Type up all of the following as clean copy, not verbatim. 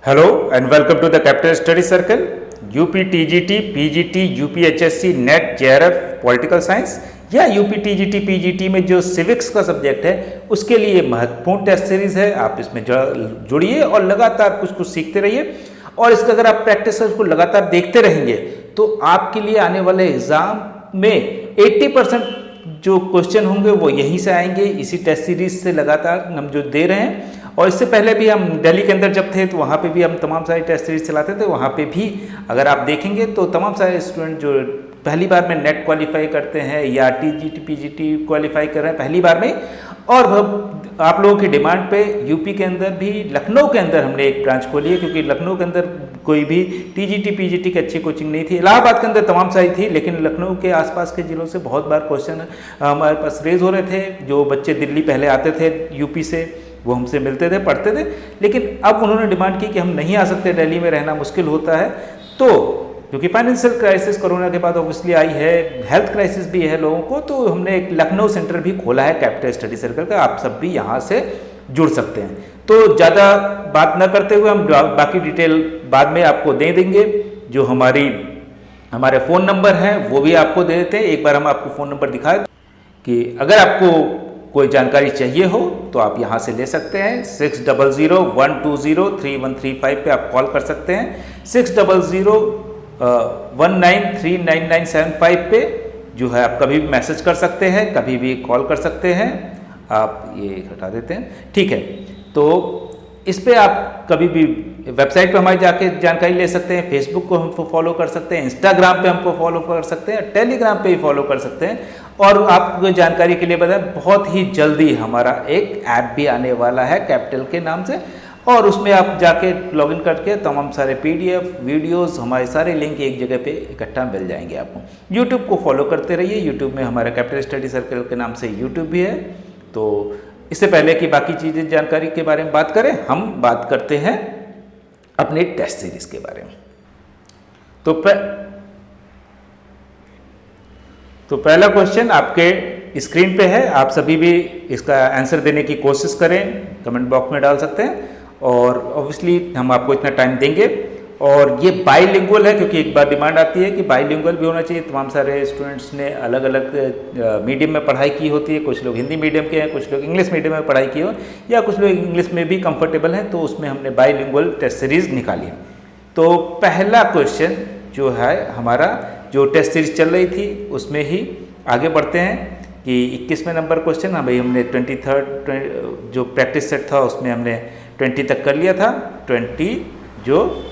Hello and welcome to the capital study circle. UP TGT, PGT, UPHSC, NET, JRF, political science या UP TGT, PGT में जो civics का subject है उसके लिए महत्वपूर्ण टेस्ट सीरीज है। आप इसमें जुड़िए और लगातार कुछ कुछ सीखते रहिए और इसका अगर आप प्रैक्टिस को लगातार देखते रहेंगे तो आपके लिए आने वाले एग्जाम में 80% जो क्वेश्चन होंगे वो यहीं से आएंगे, इसी टेस्ट सीरीज से लगातार हम जो दे रहे हैं। और इससे पहले भी हम दिल्ली के अंदर जब थे तो वहाँ पे भी हम तमाम सारी टेस्ट सीरीज चलाते थे। वहाँ पे भी अगर आप देखेंगे तो तमाम सारे स्टूडेंट जो पहली बार में नेट क्वालिफाई करते हैं या टीजीटी पीजीटी क्वालिफाई कर रहे हैं पहली बार में, और आप लोगों की डिमांड पे यूपी के अंदर भी लखनऊ के अंदर हमने एक ब्रांच खोली है, क्योंकि लखनऊ के अंदर कोई भी टीजीटी पीजीटी की अच्छी कोचिंग नहीं थी। इलाहाबाद के अंदर तमाम सारी थी, लेकिन लखनऊ के आसपास के जिलों से बहुत बार क्वेश्चन हमारे पास रेज हो रहे थे। जो बच्चे दिल्ली पहले आते थे यूपी से वो हमसे मिलते थे, पढ़ते थे, लेकिन अब उन्होंने डिमांड की कि हम नहीं आ सकते, दिल्ली में रहना मुश्किल होता है। तो क्योंकि फाइनेंशियल क्राइसिस कोरोना के बाद ऑब्वियसली आई है, हेल्थ क्राइसिस भी है लोगों को, तो हमने एक लखनऊ सेंटर भी खोला है कैपिटल स्टडी सर्कल का। आप सब भी यहाँ से जुड़ सकते हैं। तो ज़्यादा बात न करते हुए हम बाकी डिटेल बाद में आपको दे देंगे। जो हमारे फ़ोन नंबर हैं वो भी आपको दे देते हैं। एक बार हम आपको फ़ोन नंबर दिखाएं कि अगर आपको कोई जानकारी चाहिए हो तो आप यहाँ से ले सकते हैं। 6001203135 पे आप कॉल कर सकते हैं। 6001939975 पे जो है आप कभी भी मैसेज कर सकते हैं, कभी भी कॉल कर सकते हैं। आप ये हटा देते हैं, ठीक है। तो इस पे आप कभी भी वेबसाइट पे हमारी जाके जानकारी ले सकते हैं, फेसबुक को हमको फॉलो कर सकते हैं, इंस्टाग्राम पे हमको फॉलो कर सकते हैं, टेलीग्राम पे भी फॉलो कर सकते हैं। और आपको जानकारी के लिए बताएं, बहुत ही जल्दी हमारा एक ऐप भी आने वाला है कैपिटल के नाम से, और उसमें आप जाके लॉगिन करके तमाम सारे पीडीएफ वीडियोस, हमारे सारे लिंक एक जगह पे इकट्ठा मिल जाएंगे आपको। यूट्यूब को फॉलो करते रहिए। यूट्यूब में हमारा कैपिटल स्टडी सर्कल के नाम से यूट्यूब भी है। तो इससे पहले कि बाकी चीज़ें जानकारी के बारे में बात करें, हम बात करते हैं अपने टेस्ट सीरीज के बारे में। तो पहला क्वेश्चन आपके स्क्रीन पे है। आप सभी भी इसका आंसर देने की कोशिश करें, कमेंट बॉक्स में डाल सकते हैं, और ऑब्वियसली हम आपको इतना टाइम देंगे। और ये बाईलिंगुअल है, क्योंकि एक बार डिमांड आती है कि बाईलिंगुअल भी होना चाहिए। तमाम सारे स्टूडेंट्स ने अलग अलग मीडियम में पढ़ाई की होती है। कुछ लोग हिंदी मीडियम के हैं, कुछ लोग इंग्लिश मीडियम में पढ़ाई की हो, या कुछ लोग इंग्लिश में भी कंफर्टेबल हैं, तो उसमें हमने बाईलिंगुअल टेस्ट सीरीज निकाली है। तो पहला क्वेश्चन जो है हमारा, जो टेस्ट सीरीज चल रही थी उसमें ही आगे बढ़ते हैं कि 21वें नंबर क्वेश्चन। हाँ भाई, हमने 23rd जो प्रैक्टिस सेट था उसमें हमने 20 तक कर लिया था। 20 जो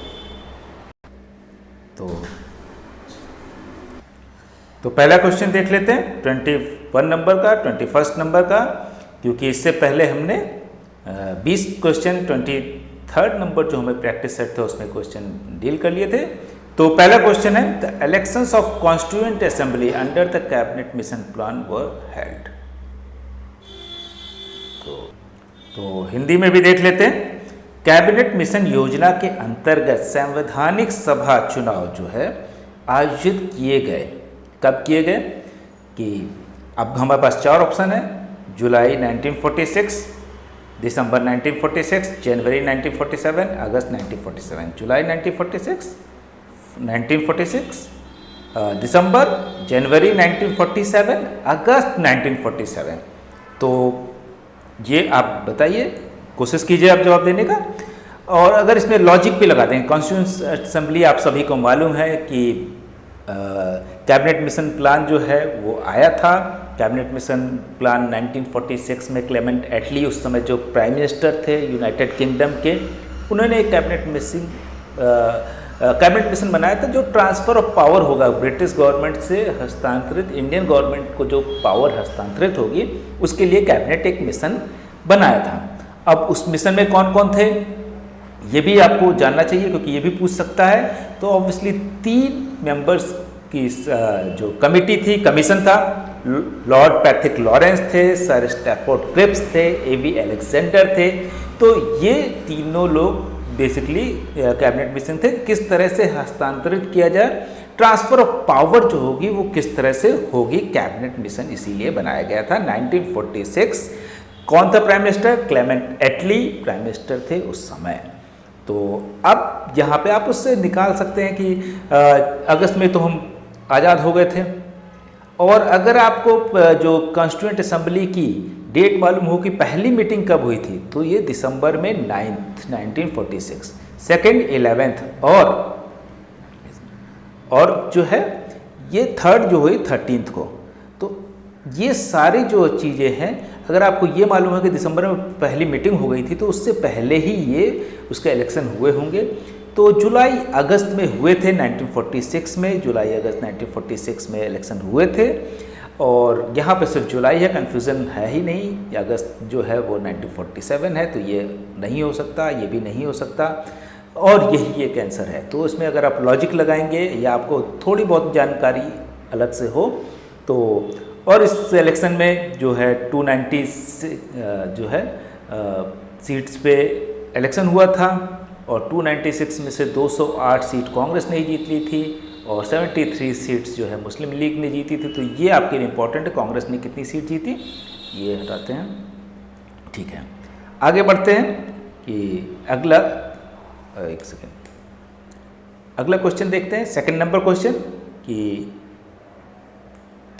तो पहला क्वेश्चन देख लेते हैं 21 नंबर का, 21st नंबर का, क्योंकि इससे पहले हमने 20 क्वेश्चन 23rd नंबर जो हमें प्रैक्टिस सेट था उसमें क्वेश्चन डील कर लिए थे। तो पहला क्वेश्चन है, the elections of constituent assembly under the cabinet mission plan were held. तो हिंदी में भी देख लेते हैं। कैबिनेट मिशन योजना के अंतर्गत संवैधानिक सभा चुनाव जो है आयोजित किए गए। कब किए गए कि अब हमारे पास 4 ऑप्शन है। जुलाई 1946, दिसंबर 1946, जनवरी 1947, अगस्त 1947। जुलाई 1946, दिसंबर, जनवरी 1947, अगस्त 1947। तो ये आप बताइए, कोशिश कीजिए आप जवाब देने का। और अगर इसमें लॉजिक भी लगा दें, कॉन्स्टिट्यूएंट असेंबली आप सभी को मालूम है कि कैबिनेट मिशन प्लान जो है वो आया था। कैबिनेट मिशन प्लान 1946 में क्लेमेंट एटली उस समय जो प्राइम मिनिस्टर थे यूनाइटेड किंगडम के, उन्होंने एक कैबिनेट मिशन बनाया था जो ट्रांसफ़र ऑफ पावर होगा ब्रिटिश गवर्नमेंट से हस्तांतरित इंडियन गवर्नमेंट को जो पावर हस्तांतरित होगी उसके लिए कैबिनेट एक मिशन बनाया था। अब उस मिशन में कौन कौन थे ये भी आपको जानना चाहिए, क्योंकि ये भी पूछ सकता है। तो ऑब्वियसली 3 मेंबर्स की जो कमिटी थी, कमीशन था, लॉर्ड पैट्रिक लॉरेंस थे, सर स्टैफोर्ड क्रिप्स थे, एवी अलेक्जेंडर थे। तो ये तीनों लोग बेसिकली कैबिनेट मिशन थे। किस तरह से हस्तांतरित किया जाए, ट्रांसफर ऑफ पावर जो होगी वो किस तरह से होगी, कैबिनेट मिशन इसीलिए बनाया गया था 1946। कौन था प्राइम मिनिस्टर? क्लेमेंट एटली प्राइम मिनिस्टर थे उस समय। तो अब यहाँ पे आप उससे निकाल सकते हैं कि अगस्त में तो हम आज़ाद हो गए थे, और अगर आपको जो कॉन्स्टिट्यूएंट असेंबली की डेट मालूम हो कि पहली मीटिंग कब हुई थी, तो ये दिसंबर में 9th 1946, सेकेंड 11th, और जो है ये थर्ड जो हुई 13th को। तो ये सारी जो चीज़ें हैं, अगर आपको ये मालूम है कि दिसंबर में पहली मीटिंग हो गई थी, तो उससे पहले ही ये उसका इलेक्शन हुए होंगे। तो जुलाई अगस्त में हुए थे 1946 में, जुलाई अगस्त 1946 में इलेक्शन हुए थे। और यहाँ पे सिर्फ जुलाई है, कन्फ्यूज़न है ही नहीं। अगस्त जो है वो 1947 है, तो ये नहीं हो सकता, ये भी नहीं हो सकता, और यही एक आंसर है। तो इसमें अगर आप लॉजिक लगाएंगे या आपको थोड़ी बहुत जानकारी अलग से हो तो, और इस इलेक्शन में जो है 290 जो है सीट्स पे इलेक्शन हुआ था, और 296 में से 208 सीट कांग्रेस ने जीत ली थी, और 73 सीट्स जो है मुस्लिम लीग ने जीती थी। तो ये आपके लिए इम्पोर्टेंट है, कांग्रेस ने कितनी सीट जीती, ये हटाते हैं। ठीक है, आगे बढ़ते हैं कि अगला एक सेकेंड, अगला क्वेश्चन देखते हैं। सेकंड नंबर क्वेश्चन कि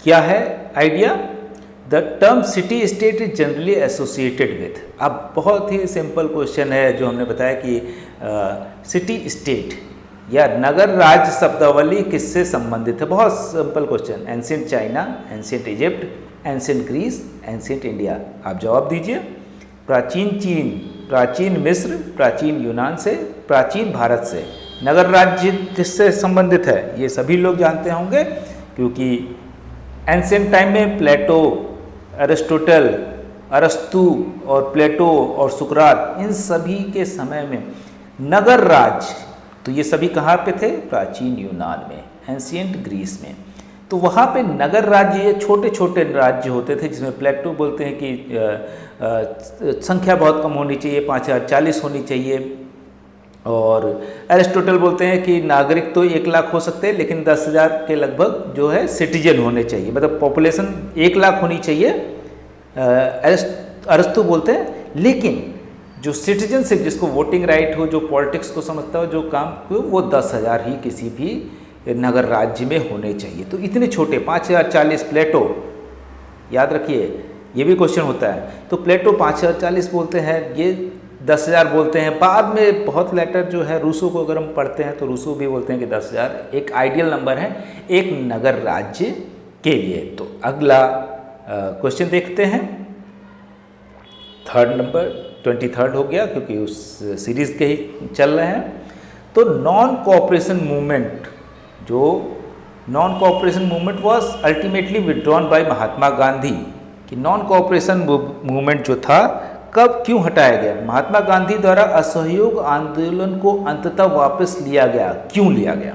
क्या है idea, the term city state is generally associated with. अब बहुत ही सिंपल क्वेश्चन है जो हमने बताया कि सिटी स्टेट या नगर राज्य शब्दावली किससे संबंधित है। बहुत simple question, ancient China, ancient Egypt, ancient Greece, ancient India. आप जवाब दीजिए। प्राचीन चीन, प्राचीन मिस्र, प्राचीन यूनान से, प्राचीन भारत से। नगर राज्य किससे संबंधित है ये सभी लोग जानते होंगे, क्योंकि एंशिएंट टाइम में प्लेटो, अरिस्टोटल, अरस्तु और प्लेटो और सुकरात, इन सभी के समय में नगर राज्य, तो ये सभी कहाँ पे थे, प्राचीन यूनान में, एंशिएंट ग्रीस में। तो वहाँ पे नगर राज्य ये छोटे छोटे राज्य होते थे, जिसमें प्लेटो बोलते हैं कि संख्या बहुत कम होनी चाहिए, 5040 होनी चाहिए, और एरिस्टोटल बोलते हैं कि नागरिक तो 1 लाख हो सकते हैं, लेकिन 10,000 के लगभग जो है सिटीजन होने चाहिए, मतलब पॉपुलेशन 1 लाख होनी चाहिए, अरस्तु बोलते हैं। लेकिन जो सिटीजनशिप, जिसको वोटिंग राइट हो, जो पॉलिटिक्स को समझता हो, जो काम को, वो 10,000 ही किसी भी नगर राज्य में होने चाहिए। तो इतने छोटे 5040 प्लेटो, याद रखिए ये भी क्वेश्चन होता है। तो प्लेटो 5040 बोलते हैं, ये 10,000 बोलते हैं। बाद में बहुत लेटर जो है रूसो को अगर हम पढ़ते हैं तो रूसो भी बोलते हैं कि 10,000 एक आइडियल नंबर है एक नगर राज्य के लिए। तो अगला क्वेश्चन देखते हैं। थर्ड नंबर 23rd हो गया क्योंकि उस सीरीज़ के ही चल रहे हैं। तो नॉन कोऑपरेशन मूवमेंट, जो non cooperation movement was ultimately withdrawn by Mahatma Gandhi, कि नॉन कोऑपरेशन मूवमेंट जो था कब क्यों हटाया गया। महात्मा गांधी द्वारा असहयोग आंदोलन को अंततः वापस लिया गया, क्यों लिया गया।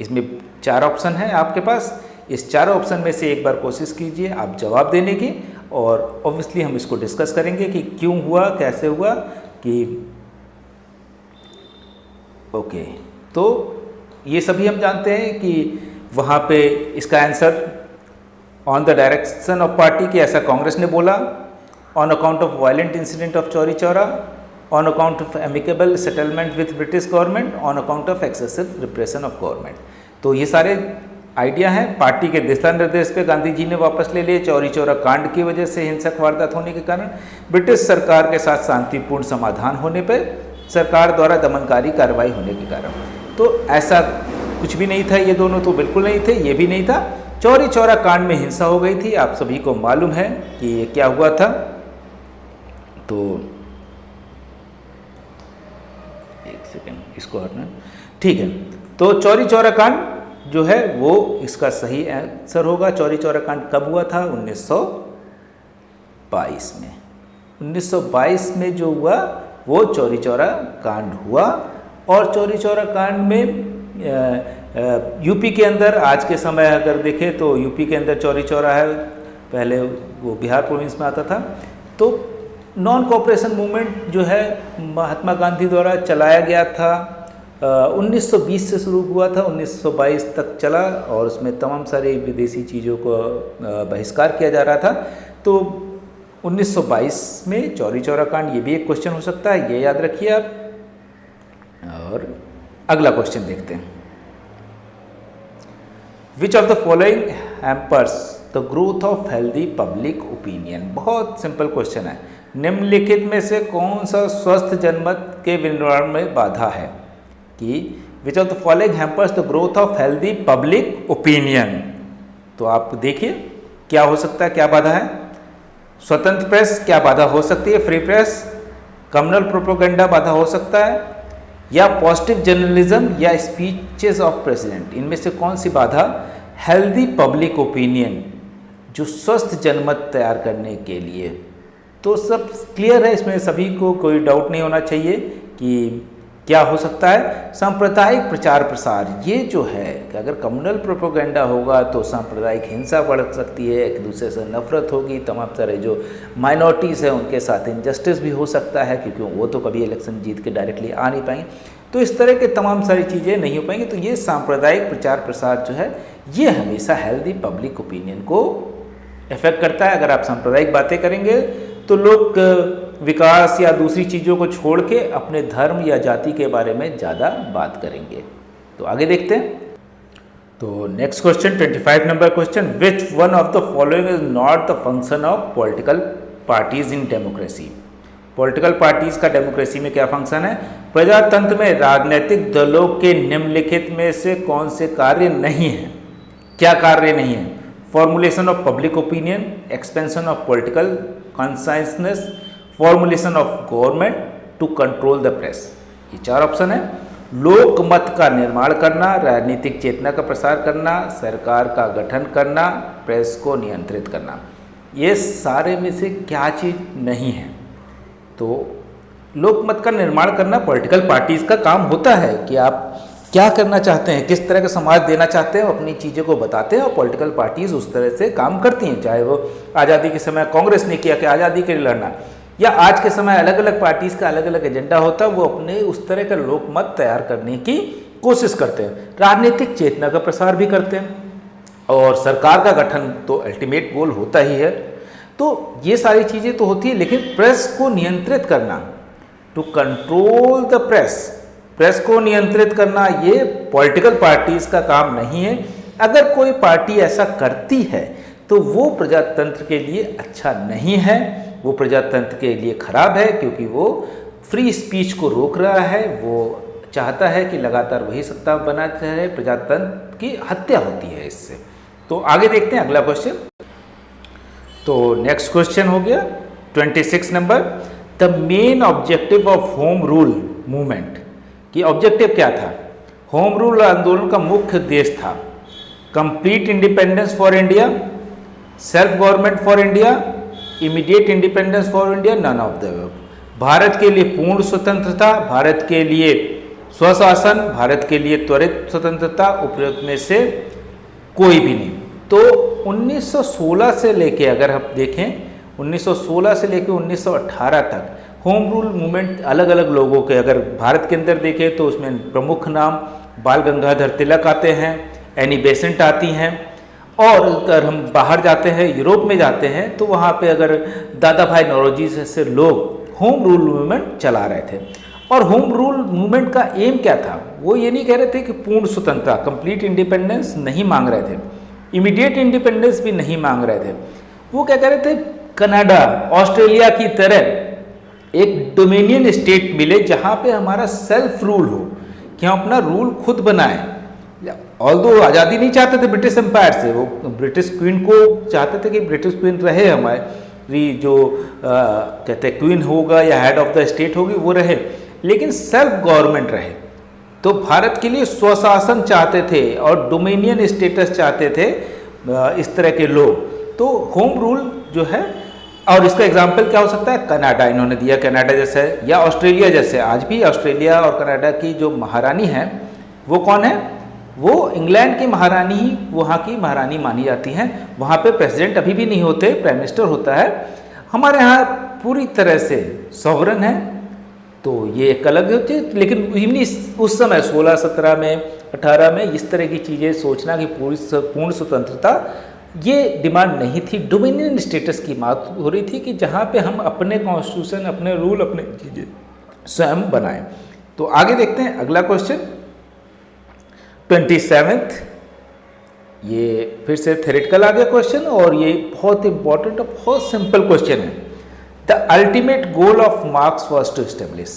इसमें 4 ऑप्शन है आपके पास, इस 4 ऑप्शन में से एक बार कोशिश कीजिए आप जवाब देने की, और ऑब्वियसली हम इसको डिस्कस करेंगे कि क्यों हुआ, कैसे हुआ, कि ओके। तो ये सभी हम जानते हैं कि वहाँ पे इसका answer on the direction of party, कि ऐसा कांग्रेस ने बोला, on account of violent incident of Chauri Chaura, on account of amicable settlement with British government, on account of excessive repression of government. तो ये सारे आइडिया है। पार्टी के दिशा निर्देश पे गांधी जी ने वापस ले लिए, चौरी चौरा कांड की वजह से हिंसक वारदात होने के कारण, ब्रिटिश सरकार के साथ शांतिपूर्ण समाधान होने पर सरकार द्वारा दमनकारी कार्रवाई होने के कारण। तो ऐसा कुछ भी नहीं था, ये दोनों तो बिल्कुल नहीं थे, ये भी नहीं था। चौरी चौरा कांड में हिंसा हो गई थी, आप सभी को मालूम है कि ये क्या हुआ था। तो एक सेकेंड, इसको हटना, ठीक है। तो चौरी चौरा कांड जो है वो इसका सही आंसर होगा। चौरी चौरा कांड कब हुआ था, 1922 में। 1922 में जो हुआ वो चौरी चौरा कांड हुआ, और चौरी चौरा कांड में यूपी के अंदर, आज के समय अगर देखें तो यूपी के अंदर चौरी चौरा है, पहले वो बिहार प्रोविंस में आता था। तो नॉन कोऑपरेशन मूवमेंट जो है महात्मा गांधी द्वारा चलाया गया था, 1920 से शुरू हुआ था, 1922 तक चला, और उसमें तमाम सारी विदेशी चीज़ों को बहिष्कार किया जा रहा था। तो 1922 में चौरी चौरा कांड, ये भी एक क्वेश्चन हो सकता है, ये याद रखिए आप। और अगला क्वेश्चन देखते हैं। Which of the following hampers the growth of healthy public opinion. बहुत सिंपल क्वेश्चन है। निम्नलिखित में से कौन सा स्वस्थ जनमत के निर्माण में बाधा है? कि which of the following hampers the growth of healthy public opinion. तो आप देखिए क्या हो सकता है, क्या बाधा है। स्वतंत्र प्रेस क्या बाधा हो सकती है? फ्री प्रेस, कम्युनल प्रोपेगेंडा बाधा हो सकता है, या पॉजिटिव जर्नलिज्म, या स्पीचेस ऑफ प्रेसिडेंट। इनमें से कौन सी बाधा हेल्दी पब्लिक ओपिनियन, जो स्वस्थ जनमत तैयार करने के लिए? तो सब क्लियर है, इसमें सभी को कोई डाउट नहीं होना चाहिए कि क्या हो सकता है। सांप्रदायिक प्रचार प्रसार, ये जो है कि अगर कम्युनल प्रोपेगेंडा होगा तो सांप्रदायिक हिंसा बढ़ सकती है, एक दूसरे से नफरत होगी, तमाम सारे जो माइनॉरिटीज़ हैं उनके साथ इनजस्टिस भी हो सकता है, क्योंकि वो तो कभी इलेक्शन जीत के डायरेक्टली आ नहीं पाएंगे। तो इस तरह के तमाम सारी चीज़ें नहीं हो पाएंगी। तो ये सांप्रदायिक प्रचार प्रसार जो है ये हमेशा हेल्दी पब्लिक ओपिनियन को इफेक्ट करता है। अगर आप सांप्रदायिक बातें करेंगे तो लोग विकास या दूसरी चीज़ों को छोड़ के अपने धर्म या जाति के बारे में ज़्यादा बात करेंगे। तो आगे देखते हैं। तो next question 25 number question, which one of the following is not the function of political parties in democracy. Political parties का डेमोक्रेसी में क्या फंक्शन है? प्रजातंत्र में राजनीतिक दलों के निम्नलिखित में से कौन से कार्य नहीं है? क्या कार्य नहीं है? Formulation of public opinion, expansion of political consciousness, formulation of government to control the press. ये 4 ऑप्शन है। लोक मत का निर्माण करना, राजनीतिक चेतना का प्रसार करना, सरकार का गठन करना, प्रेस को नियंत्रित करना। ये सारे में से क्या चीज़ नहीं है? तो लोकमत का निर्माण करना पॉलिटिकल पार्टीज़ का काम होता है कि आप क्या करना चाहते हैं, किस तरह का समाज देना चाहते हैं, अपनी चीज़ों को बताते हैं और पॉलिटिकल पार्टीज़ उस तरह से काम करती हैं। चाहे वो आज़ादी के समय कांग्रेस ने किया कि आज़ादी के लिए लड़ना, या आज के समय अलग अलग पार्टीज़ का अलग अलग एजेंडा होता है, वो अपने उस तरह का लोकमत तैयार करने की कोशिश करते हैं। राजनीतिक चेतना का प्रसार भी करते हैं और सरकार का गठन तो अल्टीमेट गोल होता ही है। तो ये सारी चीज़ें तो होती है, लेकिन प्रेस को नियंत्रित करना, to control the press, press को नियंत्रित करना, ये पॉलिटिकल पार्टीज़ का काम नहीं है। अगर कोई पार्टी ऐसा करती है तो वो प्रजातंत्र के लिए अच्छा नहीं है, वो प्रजातंत्र के लिए खराब है, क्योंकि वो फ्री स्पीच को रोक रहा है। वो चाहता है कि लगातार वही सत्ता बना रहे, प्रजातंत्र की हत्या होती है इससे। तो आगे देखते हैं अगला क्वेश्चन। तो नेक्स्ट क्वेश्चन हो गया 26 नंबर, the main objective of home rule movement. कि ऑब्जेक्टिव क्या था? होम रूल आंदोलन का मुख्य उद्देश्य था complete independence for India, self government for India, immediate independence for India, none of the above. भारत के लिए पूर्ण स्वतंत्रता, भारत के लिए स्वशासन, भारत के लिए त्वरित स्वतंत्रता, उपयुक्त में से कोई भी नहीं। तो 1916 से लेके अगर हम देखें 1916 से लेके 1918 तक होम रूल मूवमेंट अलग अलग लोगों के, अगर भारत के अंदर देखें तो उसमें प्रमुख नाम बाल गंगाधर तिलक आते हैं, एनी बेसेंट आती हैं, और अगर हम बाहर जाते हैं, यूरोप में जाते हैं, तो वहाँ पे अगर दादा भाई नौरोजी जैसे लोग होम रूल मूवमेंट चला रहे थे। और होम रूल मूवमेंट का एम क्या था? वो ये नहीं कह रहे थे कि पूर्ण स्वतंत्रता, कंप्लीट इंडिपेंडेंस नहीं मांग रहे थे, इमीडिएट इंडिपेंडेंस भी नहीं मांग रहे थे। वो क्या कह रहे थे? कनाडा, ऑस्ट्रेलिया की तरह एक डोमिनियन स्टेट मिले जहाँ पे हमारा सेल्फ रूल हो, कि हम अपना रूल खुद बनाएं। ऑल्दो आज़ादी नहीं चाहते थे ब्रिटिश एम्पायर से, वो ब्रिटिश क्वीन को चाहते थे कि ब्रिटिश क्वीन रहे, हमारी जो कहते हैं क्वीन होगा या हेड ऑफ द स्टेट होगी वो रहे, लेकिन सेल्फ गवर्नमेंट रहे। तो भारत के लिए स्वशासन चाहते थे और डोमिनियन स्टेटस चाहते थे इस तरह के लोग। तो होम रूल जो है, और इसका एग्जाम्पल क्या हो सकता है? कनाडा इन्होंने दिया, कनाडा जैसे, या ऑस्ट्रेलिया जैसे। आज भी ऑस्ट्रेलिया और कनाडा की जो महारानी है वो कौन है? वो इंग्लैंड की महारानी ही वहाँ की महारानी मानी जाती हैं। वहाँ पे प्रेसिडेंट अभी भी नहीं होते, प्राइम मिनिस्टर होता है। हमारे यहाँ पूरी तरह से सॉवरन है, तो ये एक अलग होती है। लेकिन उस समय 16, 17 में, 18 में इस तरह की चीज़ें सोचना कि पूर्ण स्वतंत्रता, ये डिमांड नहीं थी। डोमिनियन स्टेटस की बात हो रही थी कि जहाँ पे हम अपने कॉन्स्टिट्यूशन, अपने रूल, अपने चीज़ें स्वयं बनाएं। तो आगे देखते हैं अगला क्वेश्चन 27th। ये फिर से थ्योरेटिकल आ गया क्वेश्चन और ये बहुत इंपॉर्टेंट और बहुत सिंपल क्वेश्चन है। The ultimate goal of Marx was to establish,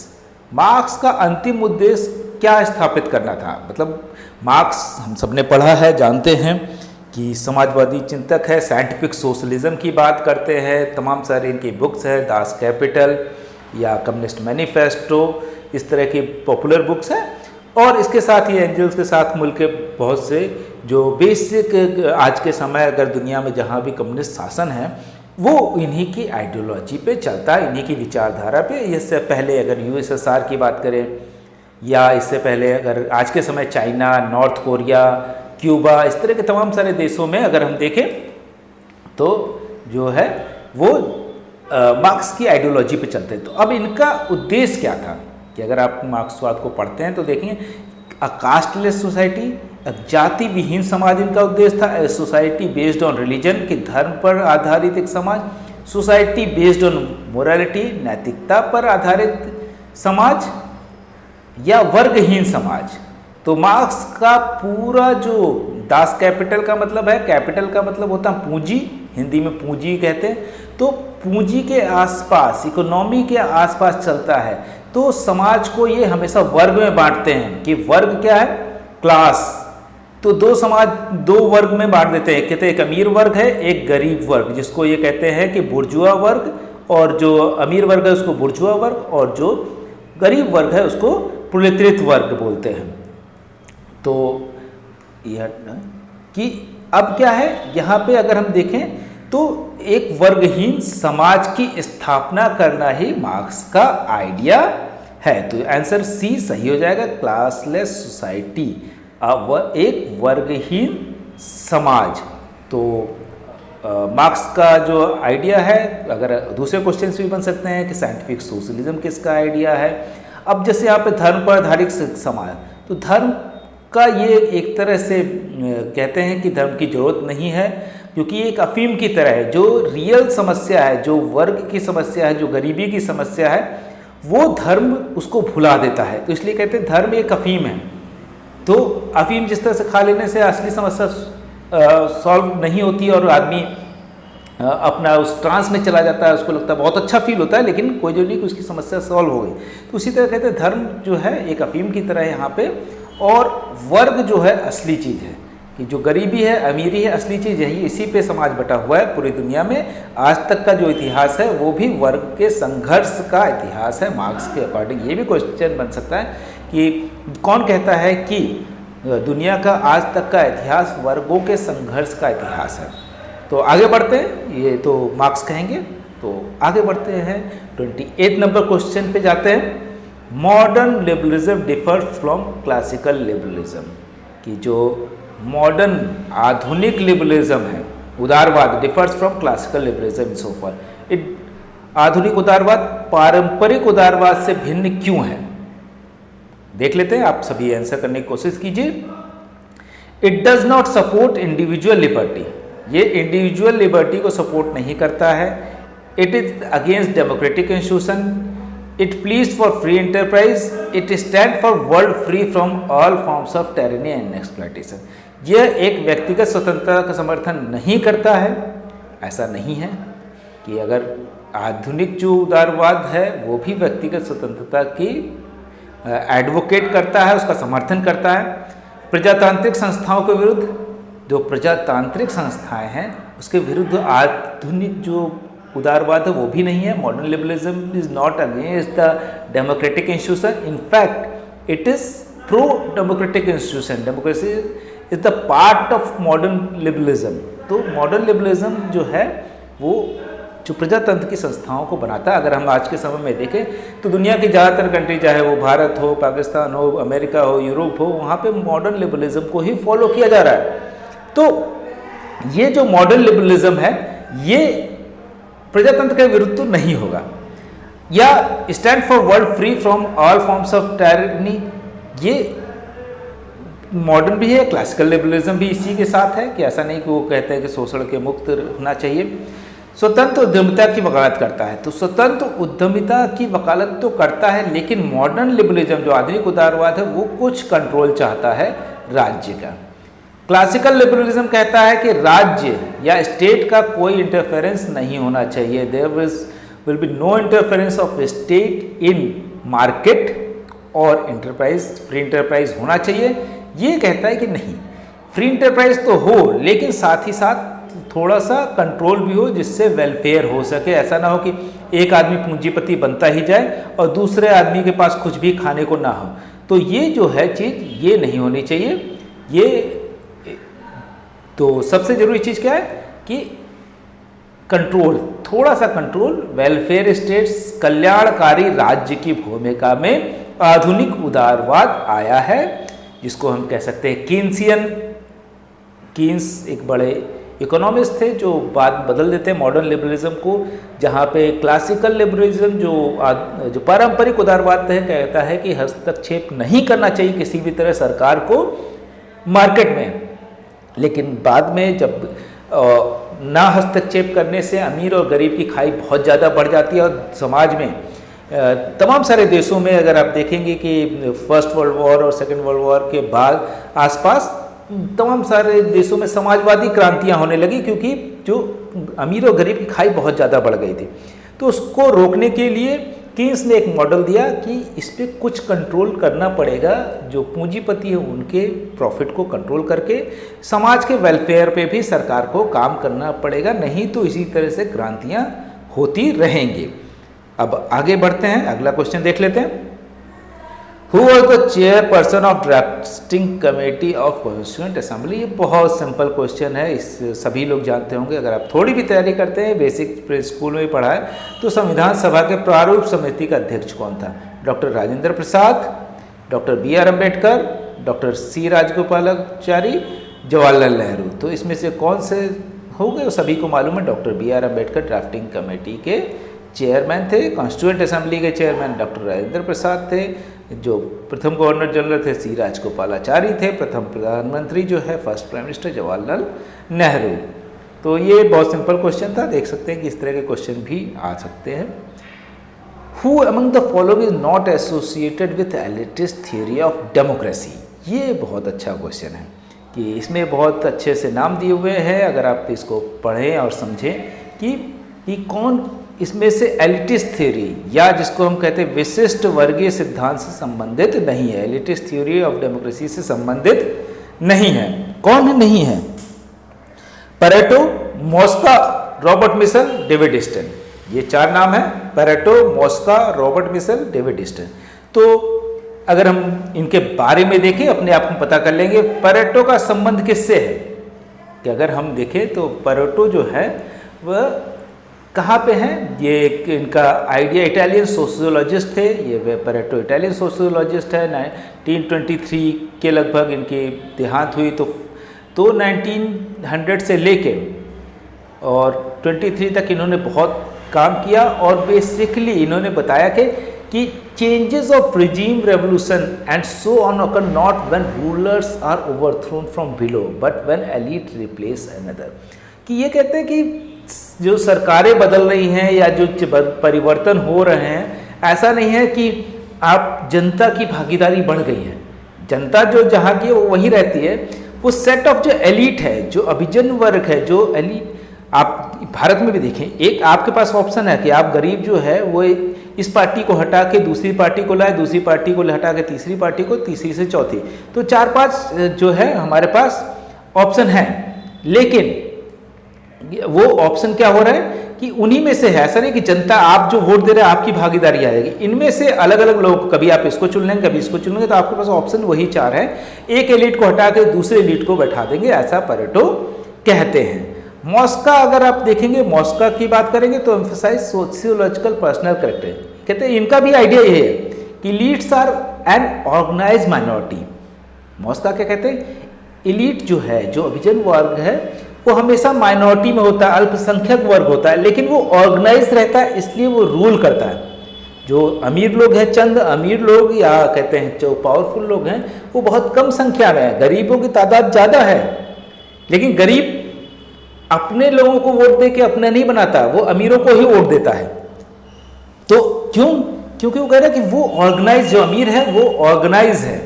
Marx का अंतिम उद्देश्य क्या स्थापित करना था। मतलब मार्क्स हम सबने पढ़ा है, जानते हैं कि समाजवादी चिंतक है, साइंटिफिक सोशलिज्म की बात करते हैं, तमाम सारे इनकी बुक्स है, दास कैपिटल या कम्युनिस्ट मैनिफेस्टो, इस तरह की पॉपुलर बुक्स हैं। और इसके साथ ही एंजल्स के साथ मिलकर बहुत से जो बेसिक आज के समय अगर दुनिया में जहाँ भी कम्युनिस्ट शासन है वो इन्हीं की आइडियोलॉजी पे चलता है, इन्हीं की विचारधारा पे। इससे पहले अगर यूएसएसआर की बात करें या इससे पहले अगर आज के समय चाइना, नॉर्थ कोरिया, क्यूबा, इस तरह के तमाम सारे देशों में अगर हम देखें तो जो है वो मार्क्स की आइडियोलॉजी पे चलते हैं। तो अब इनका उद्देश्य क्या था कि अगर आप मार्क्सवाद को पढ़ते हैं तो देखेंगे अ कास्टलेस सोसाइटी, जाति विहीन समाज इनका उद्देश्य था। A society based on religion, कि धर्म पर आधारित एक समाज। सोसाइटी बेस्ड ऑन मोरालिटी, नैतिकता पर आधारित समाज, या वर्गहीन समाज। तो मार्क्स का पूरा जो दास कैपिटल का मतलब है, कैपिटल का मतलब होता है पूंजी, हिंदी में पूंजी कहते हैं, तो पूंजी के आसपास, इकोनॉमी के आसपास चलता है। तो समाज को ये हमेशा वर्ग में बांटते हैं कि वर्ग क्या है, क्लास। तो दो समाज दो वर्ग में बांट देते हैं, कहते हैं एक अमीर वर्ग है, एक गरीब वर्ग, जिसको ये कहते हैं कि बुर्जुआ वर्ग, और जो अमीर वर्ग है उसको बुर्जुआ वर्ग, और जो गरीब वर्ग है उसको प्रोलेतरित वर्ग बोलते हैं। तो यह कि अब क्या है यहाँ पे अगर हम देखें तो एक वर्गहीन समाज की स्थापना करना ही मार्क्स का आइडिया है। तो आंसर सी सही हो जाएगा, क्लासलेस सोसाइटी, एक वर्गहीन समाज। तो मार्क्स का जो आइडिया है, अगर दूसरे क्वेश्चन भी बन सकते हैं कि साइंटिफिक सोशलिज्म किसका आइडिया है। अब जैसे यहाँ पे धर्म पर आधारित समाज, तो धर्म का ये एक तरह से कहते हैं कि धर्म की जरूरत नहीं है, क्योंकि ये एक अफीम की तरह है। जो रियल समस्या है, जो वर्ग की समस्या है, जो गरीबी की समस्या है, वो धर्म उसको भुला देता है। तो इसलिए कहते हैं धर्म एक अफीम है। तो अफीम जिस तरह से खा लेने से असली समस्या सॉल्व नहीं होती और आदमी अपना उस ट्रांस में चला जाता है, उसको लगता है बहुत अच्छा फील होता है, लेकिन कोई जो नहीं कि उसकी समस्या सॉल्व हो गई। तो उसी तरह कहते हैं धर्म जो है एक अफीम की तरह है यहाँ पे, और वर्ग जो है असली चीज़ है, कि जो गरीबी है, अमीरी है, असली चीज़ यही, इसी पे समाज बटा हुआ है पूरी दुनिया में। आज तक का जो इतिहास है वो भी वर्ग के संघर्ष का इतिहास है मार्क्स के अकॉर्डिंग। ये भी क्वेश्चन बन सकता है कि कौन कहता है कि दुनिया का आज तक का इतिहास वर्गों के संघर्ष का इतिहास है। तो आगे बढ़ते हैं, ये तो मार्क्स कहेंगे। तो आगे बढ़ते हैं 28 नंबर क्वेश्चन पे जाते हैं। Modern liberalism differs from classical liberalism, कि जो मॉडर्न आधुनिक लिबरलिज्म है, उदारवाद, डिफर्स फ्रॉम क्लासिकल लिबरलिज्म इन सो फार। आधुनिक उदारवाद पारंपरिक उदारवाद से भिन्न क्यों है, देख लेते हैं। आप सभी आंसर करने की कोशिश कीजिए। It does not support individual liberty, ये इंडिविजुअल लिबर्टी को सपोर्ट नहीं करता है। It is against democratic institution, it please for free enterprise, it stand for world free from all forms of tyranny and exploitation. यह एक व्यक्तिगत स्वतंत्रता का समर्थन नहीं करता है। ऐसा नहीं है कि अगर आधुनिक जो उदारवाद है वो भी व्यक्तिगत स्वतंत्रता की एडवोकेट करता है, उसका समर्थन करता है। प्रजातांत्रिक संस्थाओं के विरुद्ध, जो प्रजातांत्रिक संस्थाएं हैं उसके विरुद्ध आधुनिक जो उदारवाद है वो भी नहीं है। Modern liberalism is not against the democratic institution, in fact it is pro democratic institution. Democracy is the part of modern liberalism. तो मॉडर्न लिबरलिज्म जो है वो जो प्रजातंत्र की संस्थाओं को बनाता है। अगर हम आज के समय में देखें तो दुनिया की ज़्यादातर कंट्री, चाहे वो भारत हो, पाकिस्तान हो, अमेरिका हो, यूरोप हो, वहाँ पे मॉडर्न लिबरलिज्म को ही फॉलो किया जा रहा है। तो ये जो मॉडर्न लिबरलिज्म है ये प्रजातंत्र के विरुद्ध तो नहीं होगा, या stand for world free from all forms of tyranny, ये मॉडर्न भी है। क्लासिकल लिबरलिज्म भी इसी के साथ है कि ऐसा नहीं कि वो कहते हैं कि शोषण के मुक्त होना चाहिए। स्वतंत्र उद्यमिता की वकालत करता है। तो स्वतंत्र उद्यमिता की वकालत तो करता है, लेकिन मॉडर्न लिबरलिज्म जो आधुनिक उदारवाद है वो कुछ कंट्रोल चाहता है राज्य का। क्लासिकल लिबरलिज्म कहता है कि राज्य या स्टेट का कोई इंटरफेरेंस नहीं होना चाहिए। There will be no interference of state in market और इंटरप्राइज, फ्री इंटरप्राइज होना चाहिए। ये कहता है कि नहीं, फ्री इंटरप्राइज तो हो लेकिन साथ ही साथ थोड़ा सा कंट्रोल भी हो जिससे वेलफेयर हो सके। ऐसा ना हो कि एक आदमी पूंजीपति बनता ही जाए और दूसरे आदमी के पास कुछ भी खाने को ना हो। तो ये जो है चीज़ ये नहीं होनी चाहिए। ये तो सबसे ज़रूरी चीज़ क्या है कि कंट्रोल, थोड़ा सा कंट्रोल। वेलफेयर स्टेट्स, कल्याणकारी राज्य की भूमिका में आधुनिक उदारवाद आया है, जिसको हम कह सकते हैं कीन्स एक बड़े इकोनॉमिस्ट थे जो बात बदल देते हैं मॉडर्न लिबरलिज्म को, जहाँ पे क्लासिकल लिबरलिज्म जो पारंपरिक उदारवाद है कहता है कि हस्तक्षेप नहीं करना चाहिए किसी भी तरह सरकार को मार्केट में। लेकिन बाद में जब ना हस्तक्षेप करने से अमीर और गरीब की खाई बहुत ज़्यादा बढ़ जाती है और समाज में तमाम सारे देशों में अगर आप देखेंगे कि फर्स्ट वर्ल्ड वॉर और सेकेंड वर्ल्ड वॉर के बाद आसपास तमाम सारे देशों में समाजवादी क्रांतियां होने लगी, क्योंकि जो अमीर और गरीब की खाई बहुत ज़्यादा बढ़ गई थी। तो उसको रोकने के लिए कीन्स ने एक मॉडल दिया कि इस पर कुछ कंट्रोल करना पड़ेगा। जो पूंजीपति है उनके प्रॉफिट को कंट्रोल करके समाज के वेलफेयर पे भी सरकार को काम करना पड़ेगा, नहीं तो इसी तरह से क्रांतियाँ होती रहेंगी। अब आगे बढ़ते हैं, अगला क्वेश्चन देख लेते हैं। Who was the chairperson of drafting committee of Constituent Assembly? ये बहुत सिंपल क्वेश्चन है, इस सभी लोग जानते होंगे। अगर आप थोड़ी भी तैयारी करते हैं, बेसिक स्कूल में भी पढ़ा है, तो संविधान सभा के प्रारूप समिति का अध्यक्ष कौन था? Doctor Rajendra Prasad, doctor B.R. Ambedkar, doctor C. Rajagopalachari, Jawaharlal Nehru. तो इसमें से कौन से हो गए? सभी को मालूम है, doctor B.R. Ambedkar drafting committee के चेयरमैन थे। कॉन्स्टिट्यूएंट असेंबली के चेयरमैन डॉक्टर राजेंद्र प्रसाद थे। जो प्रथम गवर्नर जनरल थे C. राजगोपालाचारी थे। प्रथम प्रधानमंत्री जो है first prime minister Jawaharlal Nehru. तो ये बहुत सिंपल क्वेश्चन था, देख सकते हैं कि इस तरह के क्वेश्चन भी आ सकते हैं। Who among the following is not associated with elitist theory of democracy? ये बहुत अच्छा क्वेश्चन है कि इसमें बहुत अच्छे से नाम दिए हुए हैं। अगर आप इसको पढ़ें और समझें कि कौन इसमें से एलिटिस्ट थ्योरी या जिसको हम कहते हैं विशिष्ट वर्गीय सिद्धांत से संबंधित नहीं है, एलिटिस्ट थ्योरी ऑफ डेमोक्रेसी से संबंधित नहीं है। कौन नहीं है? Pareto, Mosca, Robert Michels, David Easton. ये चार नाम है, Pareto, Mosca, Robert Michels, David Easton. तो अगर हम इनके बारे में देखें, अपने आप को पता कर लेंगे। पैरेटो का संबंध किससे है कि अगर हम देखें तो पैरेटो जो है वह कहाँ पे हैं? ये इनका आइडिया इटालियन सोशियोलॉजिस्ट थे। ये पैरेटो इटालियन सोशियोलॉजिस्ट है। 1923 के लगभग इनकी देहांत हुई। तो 1900 से लेके और 23 तक इन्होंने बहुत काम किया और बेसिकली इन्होंने बताया कि changes of regime revolution and so on occur not when rulers are overthrown from below but when elite replace another. कि ये कहते हैं कि जो सरकारें बदल रही हैं या जो परिवर्तन हो रहे हैं, ऐसा नहीं है कि आप जनता की भागीदारी बढ़ गई है। जनता जो जहाँ की है वो वहीं रहती है। वो सेट ऑफ जो एलीट है, जो अभिजन वर्ग है, जो एलीट, आप भारत में भी देखें, एक आपके पास ऑप्शन है कि आप गरीब जो है वो इस पार्टी को हटा के दूसरी पार्टी को लाए, दूसरी पार्टी को हटा के तीसरी पार्टी को, तीसरी से चौथी। तो 4-5 जो है हमारे पास ऑप्शन है। लेकिन वो ऑप्शन क्या हो रहा है कि उन्हीं में से है। ऐसा नहीं कि जनता आप जो वोट दे रहे हैं आपकी भागीदारी आएगी। इनमें से अलग अलग लोग, कभी आप इसको चुन लेंगे, कभी इसको चुन लेंगे, तो आपके पास ऑप्शन वही 4 है। एक एलिट को हटा के दूसरे एलिट को बैठा देंगे, ऐसा पैरेटो कहते हैं। मॉस्का अगर आप देखेंगे, मॉस्का की बात करेंगे तो एम्फसाइज सोशियोलॉजिकल पर्सनल कैरेक्टर। कहते हैं इनका भी आइडिया ये है कि leads are an organise minority. Mosca क्या कहते हैं? एलिट जो है, जो अभिजन वर्ग है, वो हमेशा माइनॉरिटी में होता है, अल्पसंख्यक वर्ग होता है, लेकिन वो ऑर्गेनाइज रहता है, इसलिए वो रूल करता है। जो अमीर लोग हैं, चंद अमीर लोग या कहते हैं जो पावरफुल लोग हैं, वो बहुत कम संख्या में है। गरीबों की तादाद ज़्यादा है, लेकिन गरीब अपने लोगों को वोट दे के अपना नहीं बनाता, वो अमीरों को ही वोट देता है। तो क्यों? क्योंकि वो कह रहा है कि वो ऑर्गेनाइज, जो अमीर है वो ऑर्गेनाइज है,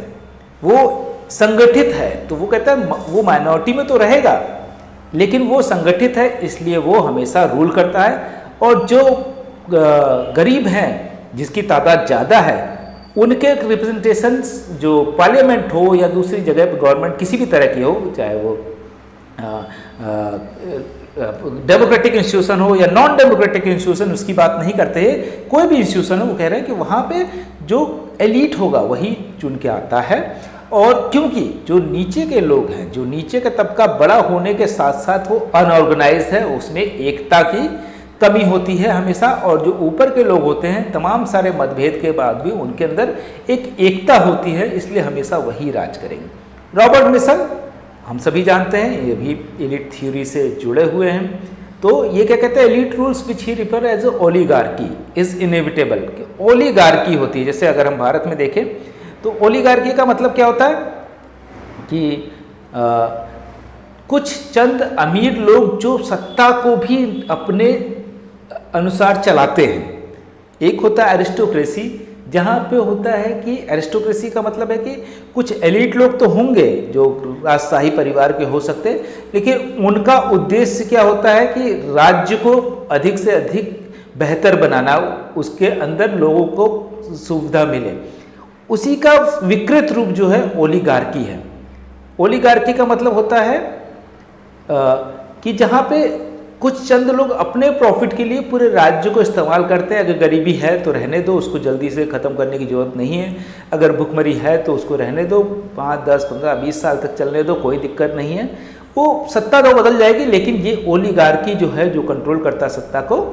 वो संगठित है। तो वो कहता है वो माइनॉरिटी में तो रहेगा लेकिन वो संगठित है, इसलिए वो हमेशा रूल करता है। और जो गरीब हैं, जिसकी तादाद ज़्यादा है, उनके रिप्रेजेंटेशंस जो पार्लियामेंट हो या दूसरी जगह पर गवर्नमेंट किसी भी तरह की हो, चाहे वो डेमोक्रेटिक इंस्टीट्यूशन हो या नॉन डेमोक्रेटिक इंस्टीट्यूशन, उसकी बात नहीं करते हैं, कोई भी इंस्टीट्यूशन हो, वो कह रहे हैं कि वहाँ पे जो एलीट होगा वही चुन के आता है। और क्योंकि जो नीचे के लोग हैं, जो नीचे का तबका बड़ा होने के साथ साथ वो अनऑर्गेनाइज है, उसमें एकता की कमी होती है हमेशा। और जो ऊपर के लोग होते हैं, तमाम सारे मतभेद के बाद भी उनके अंदर एक एकता होती है, इसलिए हमेशा वही राज करेंगे। रॉबर्ट मिसल हम सभी जानते हैं, ये भी एलिट थ्योरी से जुड़े हुए हैं। तो ये क्या कहते हैं, elite rules which he refer as oligarchy is inevitable. Oligarchy होती है, जैसे अगर हम भारत में देखें तो ओलिगार्की का मतलब क्या होता है कि कुछ चंद अमीर लोग जो सत्ता को भी अपने अनुसार चलाते हैं। एक होता है एरिस्टोक्रेसी, जहाँ पे होता है कि एरिस्टोक्रेसी का मतलब है कि कुछ एलिट लोग तो होंगे जो राजशाही परिवार के हो सकते हैं, लेकिन उनका उद्देश्य क्या होता है कि राज्य को अधिक से अधिक बेहतर बनाना, उसके अंदर लोगों को सुविधा मिले। उसी का विकृत रूप जो है ओलिगार्की है। ओलिगार्की का मतलब होता है कि जहाँ पे कुछ चंद लोग अपने प्रॉफिट के लिए पूरे राज्य को इस्तेमाल करते हैं। अगर गरीबी है तो रहने दो, उसको जल्दी से ख़त्म करने की ज़रूरत नहीं है। अगर भुखमरी है तो उसको रहने दो, 5, 10, 15, 20 साल तक चलने दो, कोई दिक्कत नहीं है। वो सत्ता तो बदल जाएगी, लेकिन ये ओलिगार्की जो है, जो कंट्रोल करता सत्ता को,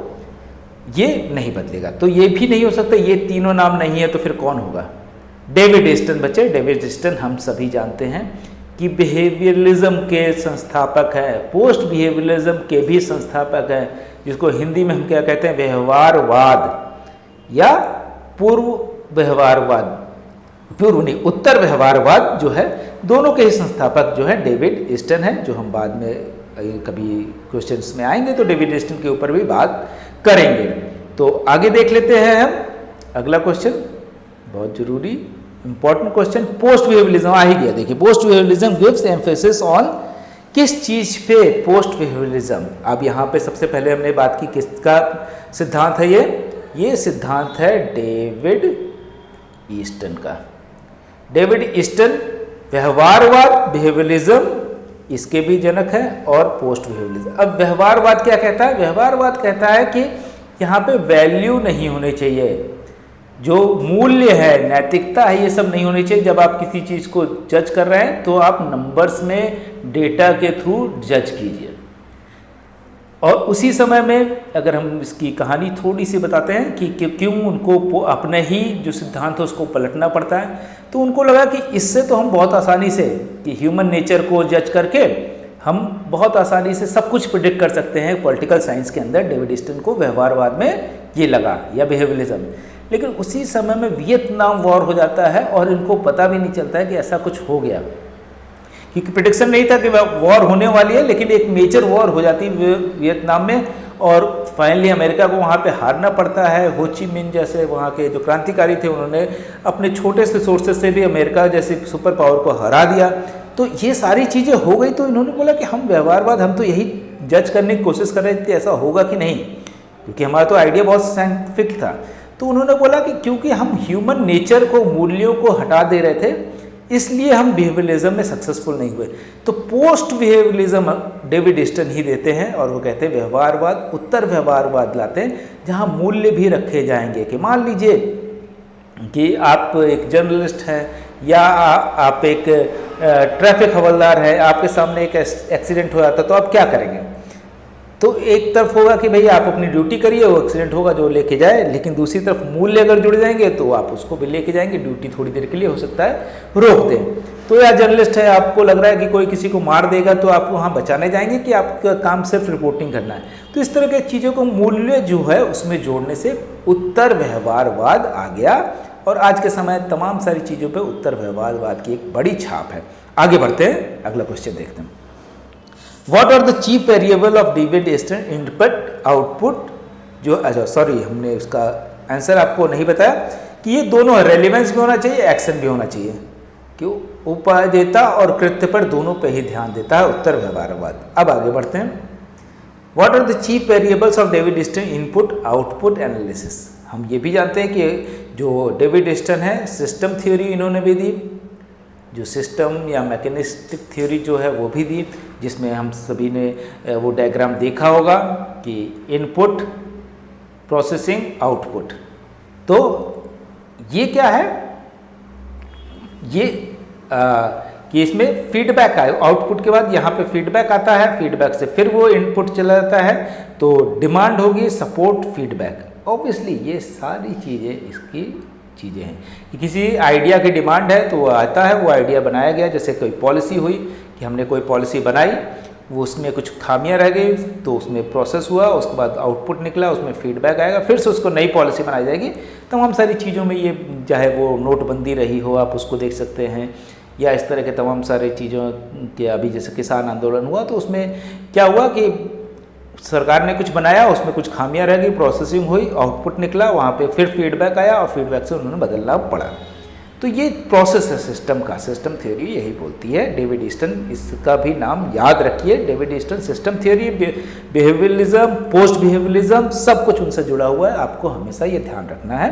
ये नहीं बदलेगा। तो ये भी नहीं हो सकता। ये तीनों नाम नहीं है तो फिर कौन होगा? डेविड ईस्टन बच्चे। डेविड ईस्टन हम सभी जानते हैं कि बिहेवियरलिज्म के संस्थापक हैं, पोस्ट बिहेवियरलिज्म के भी संस्थापक हैं, जिसको हिंदी में हम क्या कहते हैं, व्यवहारवाद या पूर्व व्यवहारवाद, पूर्व नहीं, उत्तर व्यवहारवाद जो है, दोनों के ही संस्थापक जो है डेविड ईस्टन है, जो हम बाद में कभी क्वेश्चंस में आएंगे तो डेविड ईस्टन के ऊपर भी बात करेंगे। तो आगे देख लेते हैं हम अगला क्वेश्चन, बहुत जरूरी इंपॉर्टेंट क्वेश्चन। पोस्ट बिहेवियरलिज्म आ ही गया। देखिए, post behaviourism gives emphasis on, किस चीज पे पोस्ट बिहेवियरलिज्म? अब यहाँ पे सबसे पहले हमने बात की, किसका सिद्धांत है ये सिद्धांत है डेविड ईस्टन का। डेविड ईस्टन व्यवहारवाद, बिहेवियरलिज्म इसके भी जनक है, और पोस्ट बिहेवियरलिज्म। अब व्यवहारवाद क्या कहता है? व्यवहारवाद कहता है कि यहाँ पे वैल्यू नहीं होनी चाहिए, जो मूल्य है, नैतिकता है, ये सब नहीं होनी चाहिए। जब आप किसी चीज़ को जज कर रहे हैं तो आप नंबर्स में, डेटा के थ्रू जज कीजिए। और उसी समय में अगर हम इसकी कहानी थोड़ी सी बताते हैं कि क्यों उनको अपने ही जो सिद्धांत है उसको पलटना पड़ता है, तो उनको लगा कि इससे तो हम बहुत आसानी से, कि ह्यूमन नेचर को जज करके हम बहुत आसानी से सब कुछ प्रिडिक्ट कर सकते हैं पॉलिटिकल साइंस के अंदर। डेविड ईस्टन को व्यवहारवाद में ये लगा, या बिहेवियरलिज्म। लेकिन उसी समय में वियतनाम वॉर हो जाता है और इनको पता भी नहीं चलता है कि ऐसा कुछ हो गया, क्योंकि प्रेडिक्शन नहीं था कि वॉर होने वाली है, लेकिन एक मेजर वॉर हो जाती है वियतनाम में, और फाइनली अमेरिका को वहाँ पे हारना पड़ता है। हो ची मिन जैसे वहाँ के जो क्रांतिकारी थे, उन्होंने अपने छोटे से सोर्सेज से भी अमेरिका जैसे सुपर पावर को हरा दिया। तो ये सारी चीज़ें हो गई, तो इन्होंने बोला कि हम व्यवहारवाद, हम तो यही जज करने की कोशिश कर रहे थे ऐसा होगा कि नहीं, क्योंकि हमारा तो आइडिया बहुत साइंटिफिक था। तो उन्होंने बोला कि क्योंकि हम ह्यूमन नेचर को, मूल्यों को हटा दे रहे थे, इसलिए हम बिहेवियरलिज्म में सक्सेसफुल नहीं हुए। तो पोस्ट बिहेवियरलिज्म डेविड ईस्टन ही देते हैं, और वो कहते हैं व्यवहारवाद, उत्तर व्यवहारवाद लाते हैं, जहाँ मूल्य भी रखे जाएंगे। कि मान लीजिए कि आप एक जर्नलिस्ट हैं, या आप एक ट्रैफिक हवलदार है, आपके सामने एक एक्सीडेंट हो जाता, तो आप क्या करेंगे? तो एक तरफ होगा कि भाई आप अपनी ड्यूटी करिए, वो एक्सीडेंट होगा जो लेके जाए, लेकिन दूसरी तरफ मूल्य अगर जुड़ जाएंगे तो आप उसको भी लेके जाएंगे, ड्यूटी थोड़ी देर के लिए हो सकता है रोक दें। तो या जर्नलिस्ट है, आपको लग रहा है कि कोई किसी को मार देगा, तो आप वहाँ बचाने जाएंगे कि आपका काम सिर्फ रिपोर्टिंग करना है। तो इस तरह के चीज़ों को मूल्य जो है उसमें जोड़ने से उत्तर व्यवहारवाद आ गया, और आज के समय तमाम सारी चीज़ों पर उत्तर व्यवहारवाद की एक बड़ी छाप है। आगे बढ़ते हैं, अगला क्वेश्चन देखते हैं। What are the chief variable of David Easton input output, जो अच्छा सॉरी हमने उसका आंसर आपको नहीं बताया कि ये दोनों रेलिवेंस भी होना चाहिए, एक्शन भी होना चाहिए, कि उपादेयता और कृत्य पर दोनों पे ही ध्यान देता है उत्तर व्यवहारवाद। अब आगे बढ़ते हैं। What are the chief variables of David Easton input output analysis. हम ये भी जानते हैं कि जो डेविड ईस्टर्न है सिस्टम थ्योरी इन्होंने भी दी, जो सिस्टम या मैकेनिस्टिक थ्योरी जो है वो भी दी, जिसमें हम सभी ने वो डायग्राम देखा होगा कि इनपुट प्रोसेसिंग आउटपुट। तो ये क्या है, ये कि इसमें फीडबैक आए, आउटपुट के बाद यहाँ पे फीडबैक आता है, फीडबैक से फिर वो इनपुट चला जाता है, तो डिमांड होगी सपोर्ट फीडबैक। ऑब्वियसली ये सारी चीज़ें इसकी चीज़ें हैं कि किसी आइडिया की डिमांड है तो वो आता है, वो आइडिया बनाया गया, जैसे कोई पॉलिसी हुई कि हमने कोई पॉलिसी बनाई, वो उसमें कुछ खामियां रह गई तो उसमें प्रोसेस हुआ, उसके बाद आउटपुट निकला, उसमें फीडबैक आएगा, फिर से उसको नई पॉलिसी बनाई जाएगी। तमाम सारी चीज़ों में ये चाहे वो नोटबंदी रही हो, आप उसको देख सकते हैं, या इस तरह के तमाम सारी चीज़ों के, अभी जैसे किसान आंदोलन हुआ तो उसमें क्या हुआ कि सरकार ने कुछ बनाया, उसमें कुछ खामियां रह गई, प्रोसेसिंग हुई, आउटपुट निकला, वहाँ पे फिर फीडबैक आया और फीडबैक से उन्होंने बदलना पड़ा। तो ये प्रोसेस है सिस्टम का, सिस्टम थ्योरी यही बोलती है। डेविड ईस्टर्न, इसका भी नाम याद रखिए, David eastern system theory, behaviourism, post behaviourism, सब कुछ उनसे जुड़ा हुआ है, आपको हमेशा ये ध्यान रखना है।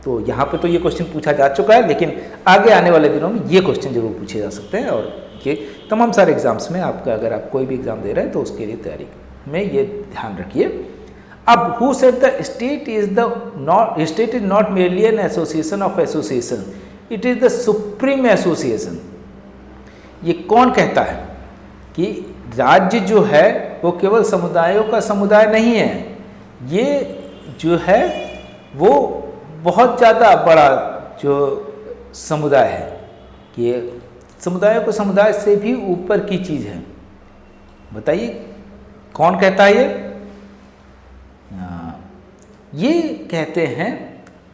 तो यहाँ पे तो ये क्वेश्चन पूछा जा चुका है, लेकिन आगे आने वाले दिनों में ये क्वेश्चन जरूर पूछे जा सकते हैं, और ये तमाम सारे एग्जाम्स में आपका, अगर आप कोई भी एग्जाम दे रहे हैं तो उसके लिए तैयारी में ये ध्यान रखिए। अब who said the state is not merely an association of association, it is the supreme association. ये कौन कहता है कि राज्य जो है वो केवल समुदायों का समुदाय नहीं है, ये जो है वो बहुत ज़्यादा बड़ा जो समुदाय है, कि समुदायों को समुदाय से भी ऊपर की चीज़ है। बताइए कौन कहता है ये कहते हैं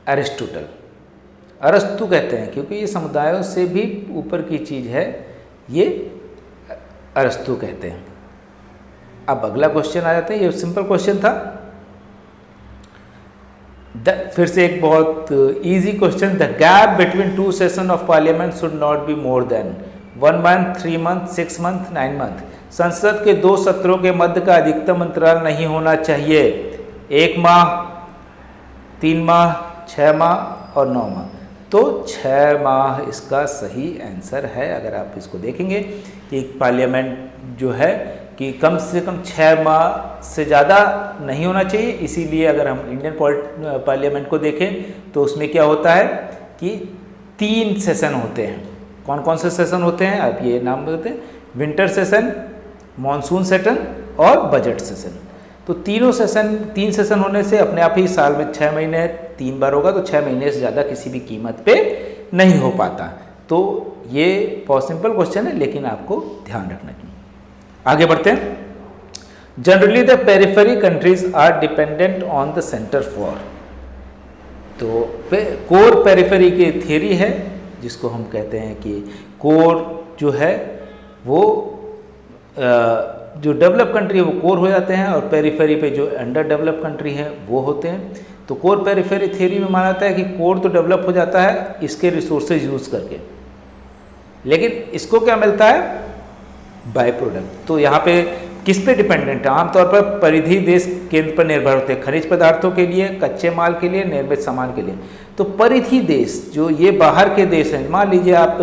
अरिस्टोटल, अरस्तु कहते हैं, क्योंकि ये समुदायों से भी ऊपर की चीज़ है, ये अरस्तु कहते हैं। अब अगला क्वेश्चन आ जाते हैं, ये सिंपल क्वेश्चन था। फिर से एक बहुत easy question, the gap between two session of parliament should not be more than 1 month, 3 month, 6 month, 9 month. संसद के 2 सत्रों के मध्य का अधिकतम अंतराल नहीं होना चाहिए 1 माह, 3 माह, 6 माह और 9 माह। तो 6 माह इसका सही आंसर है। अगर आप इसको देखेंगे कि पार्लियामेंट जो है कि कम से कम 6 माह से ज़्यादा नहीं होना चाहिए, इसीलिए अगर हम इंडियन पार्लियामेंट को देखें तो उसमें क्या होता है कि 3 सेशन होते हैं। कौन कौन से सेशन होते हैं, आप ये नाम बताते हैं, विंटर सेशन, मॉनसून सेशन और बजट सेशन। तो तीनों सेशन, 3 सेशन होने से अपने आप ही साल में 6 महीने 3 बार होगा, तो 6 महीने से ज़्यादा किसी भी कीमत पे नहीं हो पाता। तो ये बहुत सिंपल क्वेश्चन है, लेकिन आपको ध्यान रखना चाहिए। आगे बढ़ते हैं। Generally the periphery countries are dependent on the centre for, तो कोर पेरिफेरी की थियरी है, जिसको हम कहते हैं कि कोर जो है वो जो डेवलप कंट्री है वो कोर हो जाते हैं, और पेरिफेरी पे जो अंडर डेवलप कंट्री है वो होते हैं। तो कोर पेरिफेरी थियरी में माना जाता है कि कोर तो डेवलप हो जाता है इसके रिसोर्सेज यूज़ करके, लेकिन इसको क्या मिलता है, बाय प्रोडक्ट। तो यहाँ पे किस पे डिपेंडेंट है, आमतौर पर परिधि देश केंद्र पर निर्भर होते हैं, खनिज पदार्थों के लिए, कच्चे माल के लिए, निर्मित सामान के लिए। तो परिधि देश जो ये बाहर के देश हैं, मान लीजिए आप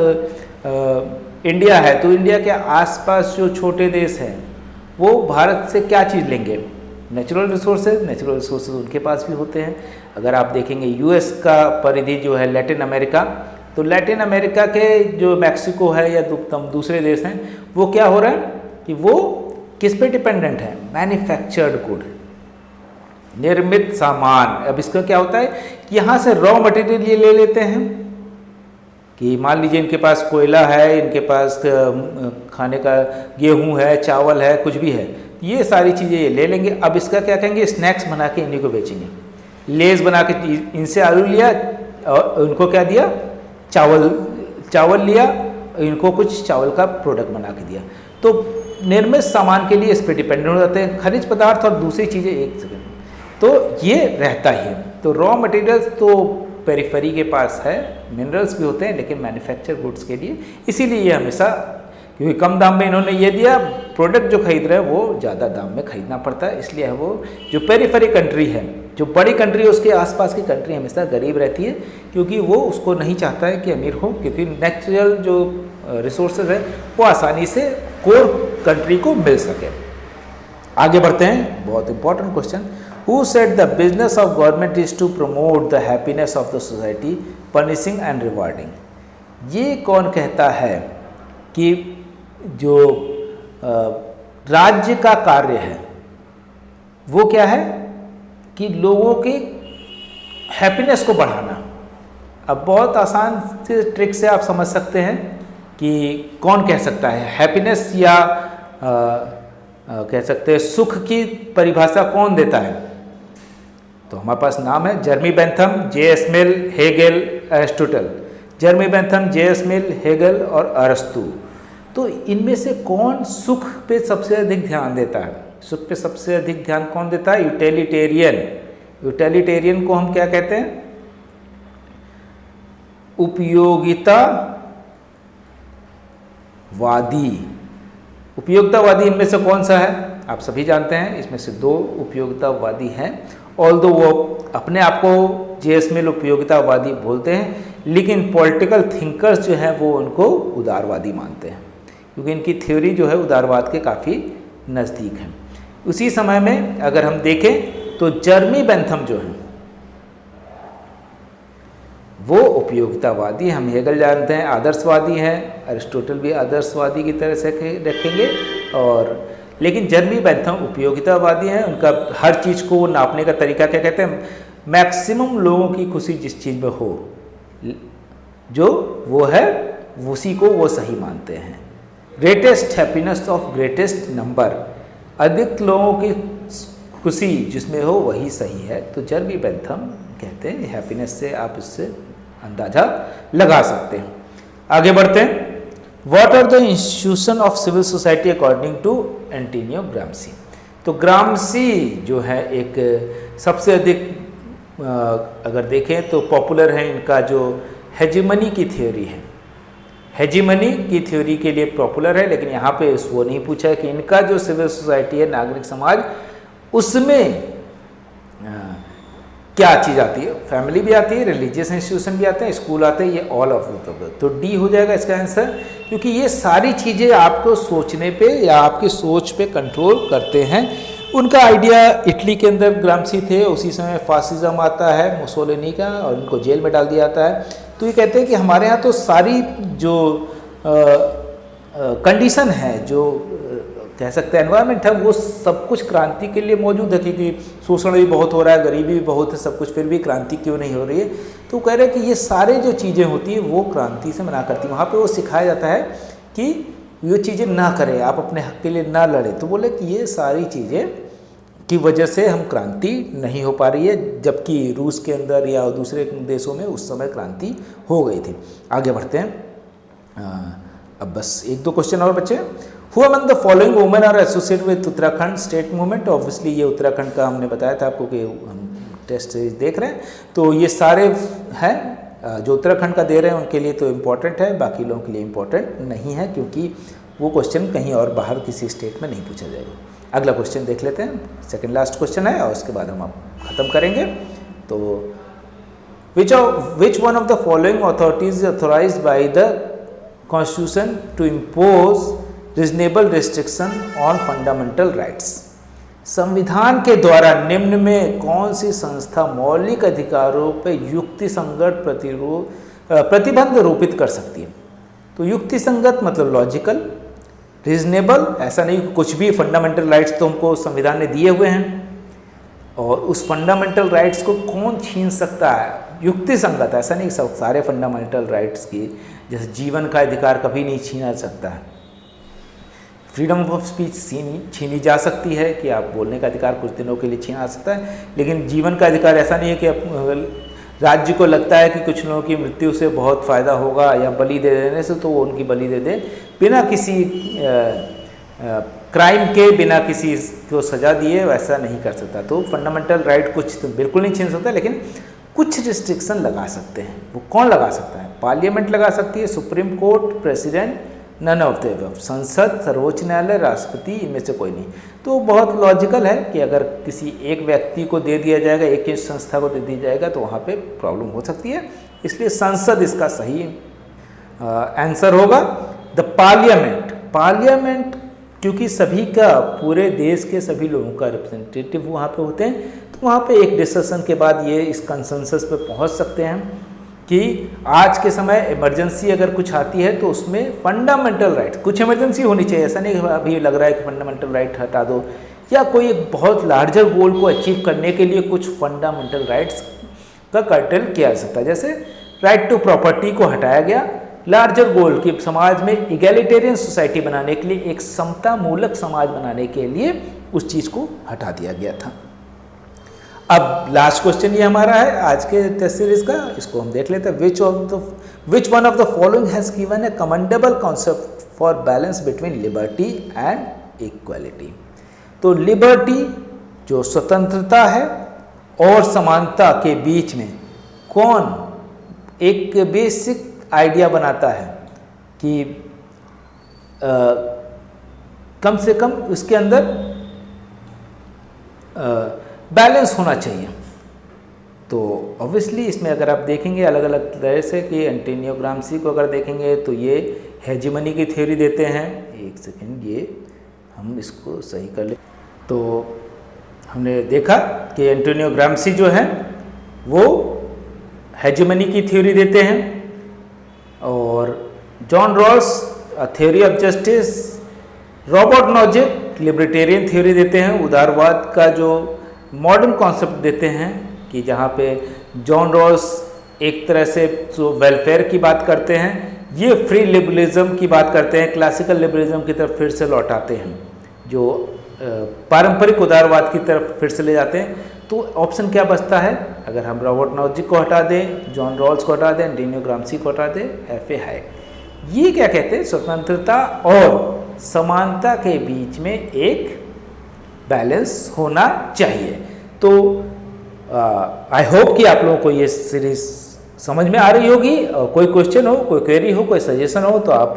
इंडिया है, तो इंडिया के आसपास जो छोटे देश हैं वो भारत से क्या चीज़ लेंगे, नेचुरल रिसोर्सेज, नेचुरल रिसोर्सेज उनके पास भी होते हैं। अगर आप देखेंगे यूएस का परिधि जो है लैटिन अमेरिका, तो लैटिन अमेरिका के जो मैक्सिको है या दूसरे देश हैं, वो क्या हो रहा है कि वो किस पे डिपेंडेंट है, मैन्युफैक्चर्ड गुड, निर्मित सामान। अब इसका क्या होता है कि यहाँ से रॉ मटेरियल ये ले लेते हैं, कि मान लीजिए इनके पास कोयला है, इनके पास खाने का गेहूं है, चावल है, कुछ भी है, ये सारी चीज़ें ये ले लेंगे। अब इसका क्या कहेंगे, स्नैक्स बना के इन्हीं को बेचेंगे, लेस बना के, इनसे आलू लिया और इनको क्या दिया, चावल लिया, इनको कुछ चावल का प्रोडक्ट बना के दिया। तो निर्मित सामान के लिए इस पर डिपेंडेंट हो जाते हैं, खनिज पदार्थ और दूसरी चीज़ें एक सेकेंड, तो ये रहता ही है। तो रॉ मटेरियल्स तो पेरिफेरी के पास है, मिनरल्स भी होते हैं लेकिन मैन्युफैक्चर गुड्स के लिए, इसीलिए ये हमेशा, क्योंकि कम दाम में इन्होंने ये दिया, प्रोडक्ट जो खरीद रहे हैं वो ज़्यादा दाम में खरीदना पड़ता है, इसलिए है वो जो पेरिफेरी कंट्री है, जो बड़ी कंट्री है उसके आसपास की कंट्री हमेशा गरीब रहती है, क्योंकि वो उसको नहीं चाहता है कि अमीर हो, क्योंकि नेचुरल जो रिसोर्सेज है वो आसानी से कोर कंट्री को मिल सके। आगे बढ़ते हैं, बहुत important question, who said the business of government is to promote the happiness of the society punishing and rewarding. ये कौन कहता है कि जो राज्य का कार्य है वो क्या है कि लोगों की हैप्पीनेस को बढ़ाना। अब बहुत आसान से ट्रिक से आप समझ सकते हैं कि कौन कह सकता है हैप्पीनेस, या कह सकते हैं सुख की परिभाषा कौन देता है। तो हमारे पास नाम है जर्मी बेंथम, जे.एस. मिल, हेगेल, एरिस्टोटल। जर्मी Bentham, JS. मिल, हेगेल और अरस्तु। तो इनमें से कौन सुख पे सबसे अधिक ध्यान देता है? सुख पे सबसे अधिक ध्यान कौन देता है? यूटिलिटेरियन। यूटिलिटेरियन को हम क्या कहते हैं? उपयोगितावादी। उपयोगितावादी इनमें से कौन सा है? आप सभी जानते हैं, इसमें से दो उपयोगितावादी हैं। ऑल्दो वो अपने आप को जे.एस. मिल उपयोगितावादी बोलते हैं, लेकिन पॉलिटिकल थिंकर्स जो हैं वो उनको उदारवादी मानते हैं, क्योंकि इनकी थ्योरी जो है उदारवाद के काफ़ी नज़दीक है। उसी समय में अगर हम देखें तो जर्मी बेंथम जो है वो उपयोगितावादी, हम हेगल जानते हैं आदर्शवादी हैं, अरिस्टोटल भी आदर्शवादी की तरह से रखेंगे, और लेकिन जर्मी बेंथम उपयोगितावादी हैं। उनका हर चीज़ को नापने का तरीका क्या कहते हैं? मैक्सिमम लोगों की खुशी जिस चीज़ में हो जो वो है उसी को वो सही मानते हैं। Greatest happiness of greatest number, अधिक लोगों की खुशी जिसमें हो वही सही है। तो जर्मी बेंथम कहते हैं हैप्पीनेस से आप इससे अंदाजा लगा सकते हैं। आगे बढ़ते हैं। What are the institution of civil society according to Antonio Gramsci. तो ग्राम्सी जो है एक सबसे अधिक अगर देखें तो पॉपुलर है, इनका जो हेजिमनी की थ्योरी है, हेजिमनी की थ्योरी के लिए पॉपुलर है, लेकिन यहाँ पे वो नहीं पूछा है कि इनका जो सिविल सोसाइटी है, नागरिक समाज, उसमें क्या चीज़ आती है? फैमिली भी आती है, रिलीजियस इंस्टीट्यूशन भी आते हैं, स्कूल आते हैं, ये ऑल ऑफ द। तो डी हो जाएगा इसका आंसर, क्योंकि ये सारी चीज़ें आपको सोचने पे या आपकी सोच पे कंट्रोल करते हैं। उनका आइडिया इटली के अंदर ग्राम्सी थे, उसी समय फासिज्म आता है मुसोलिनी का और उनको जेल में डाल दिया जाता है। तो ये कहते हैं कि हमारे यहाँ तो सारी जो कंडीशन है, जो कह सकते हैं एनवायरनमेंट है, वो सब कुछ क्रांति के लिए मौजूद है, क्योंकि शोषण भी बहुत हो रहा है, गरीबी भी बहुत है, सब कुछ, फिर भी क्रांति क्यों नहीं हो रही है? तो कह रहे हैं कि ये सारे जो चीज़ें होती हैं वो क्रांति से मना करती हैं। वहाँ पे वो सिखाया जाता है कि ये चीज़ें ना करें, आप अपने हक के लिए ना लड़ें। तो बोले कि ये सारी चीज़ें की वजह से हम क्रांति नहीं हो पा रही है, जबकि रूस के अंदर या दूसरे देशों में उस समय क्रांति हो गई थी। आगे बढ़ते हैं। अब बस एक दो क्वेश्चन और बचे। Who among the following women are associated with Uttarakhand state movement? Obviously ये उत्तराखंड का हमने बताया था आपको कि हम टेस्ट सीरीज देख रहे हैं, तो ये सारे हैं जो उत्तराखंड का दे रहे हैं उनके लिए तो इम्पोर्टेंट है, बाकी लोगों के लिए इम्पोर्टेंट नहीं है, क्योंकि वो क्वेश्चन कहीं और बाहर किसी स्टेट में नहीं पूछा जाएगा। अगला क्वेश्चन देख लेते हैं, सेकेंड लास्ट क्वेश्चन है और उसके बाद हम आप ख़त्म करेंगे। तो which one of the following authorities authorised by the constitution to impose reasonable restriction on fundamental rights? संविधान के द्वारा निम्न में कौन सी संस्था मौलिक अधिकारों पर युक्तिसंगत प्रतिबंध रोपित कर सकती है? तो युक्तिसंगत मतलब लॉजिकल, रीजनेबल ऐसा नहीं कुछ भी, फंडामेंटल राइट्स तो हमको संविधान ने दिए हुए हैं, और उस फंडामेंटल राइट्स को कौन छीन सकता है? युक्तिसंगत ऐसा नहीं सारे फंडामेंटल राइट्स की, जैसे जीवन का अधिकार कभी नहीं छीना सकता है, फ्रीडम ऑफ स्पीच छीनी जा सकती है कि आप बोलने का अधिकार कुछ दिनों के लिए छीना सकता है, लेकिन जीवन का अधिकार ऐसा नहीं है कि राज्य को लगता है कि कुछ लोगों की मृत्यु से बहुत फ़ायदा होगा या बलि दे देने से, तो वो उनकी बलि दे दे बिना किसी क्राइम के बिना किसी को सज़ा दिए वैसा नहीं कर सकता। तो फंडामेंटल राइट कुछ तो बिल्कुल नहीं छीन सकता, लेकिन कुछ रिस्ट्रिक्शन लगा सकते हैं। वो कौन लगा सकता है? पार्लियामेंट लगा सकती है, supreme court, president, none of the above, संसद, सर्वोच्च न्यायालय, राष्ट्रपति, इनमें से कोई नहीं। तो बहुत लॉजिकल है कि अगर किसी एक व्यक्ति को दे दिया जाएगा, एक ही संस्था को दे दिया जाएगा तो वहाँ पे प्रॉब्लम हो सकती है। इसलिए संसद इसका सही आंसर होगा। द पार्लियामेंट, पार्लियामेंट क्योंकि सभी का, पूरे देश के सभी लोगों का रिप्रेजेंटेटिव वहाँ पे होते हैं, तो वहाँ पे एक डिस्कशन के बाद ये इस कंसेंसस पे पहुँच सकते हैं कि आज के समय इमरजेंसी अगर कुछ आती है तो उसमें फंडामेंटल राइट, कुछ इमरजेंसी होनी चाहिए, ऐसा नहीं अभी लग रहा है कि फंडामेंटल राइट हटा दो, या कोई एक बहुत लार्जर गोल को अचीव करने के लिए कुछ फंडामेंटल राइट्स का कर्टेल किया जा सकता है। जैसे राइट टू प्रॉपर्टी को हटाया गया, लार्जर गोल कि समाज में इगैलिटेरियन सोसाइटी बनाने के लिए, एक समता मूलक समाज बनाने के लिए उस चीज़ को हटा दिया गया था। अब लास्ट क्वेश्चन ये हमारा है आज के टेस्ट सीरीज का, इसको हम देख लेते हैं। विच one of the following has given A commendable concept for balance between liberty and equality. तो लिबर्टी जो स्वतंत्रता है और समानता के बीच में कौन एक बेसिक आइडिया बनाता है कि कम से कम उसके अंदर बैलेंस होना चाहिए। तो ऑब्वियसली इसमें अगर आप देखेंगे अलग अलग तरह से कि एंटोनियो ग्राम्सी को अगर देखेंगे तो ये हेजिमनी की थ्योरी देते हैं। एक सेकेंड, ये हम इसको सही कर ले। तो हमने देखा कि एंटोनियो ग्राम्सी जो है वो हेजिमनी की थ्योरी देते हैं, और John Rawls theory of justice, Robert Nozick libertarian theory देते हैं, उदारवाद का जो मॉडर्न कॉन्सेप्ट देते हैं कि जहाँ पे जॉन रॉल्स एक तरह से जो वेलफेयर की बात करते हैं, ये फ्री लिबरलिज्म की बात करते हैं, क्लासिकल लिबरलिज्म की तरफ फिर से लौटाते हैं, जो पारंपरिक उदारवाद की तरफ फिर से ले जाते हैं। तो ऑप्शन क्या बचता है? अगर हम रॉबर्ट नोजिक को हटा दें, जॉन रॉल्स को हटा दें, एंटोनियो ग्राम्सी को हटा दें, एफ ए हैक, ये क्या कहते हैं? स्वतंत्रता और समानता के बीच में एक बैलेंस होना चाहिए। तो आई होप कि आप लोगों को ये सीरीज समझ में आ रही होगी। और कोई क्वेश्चन हो, कोई क्वेरी हो, कोई सजेशन हो तो आप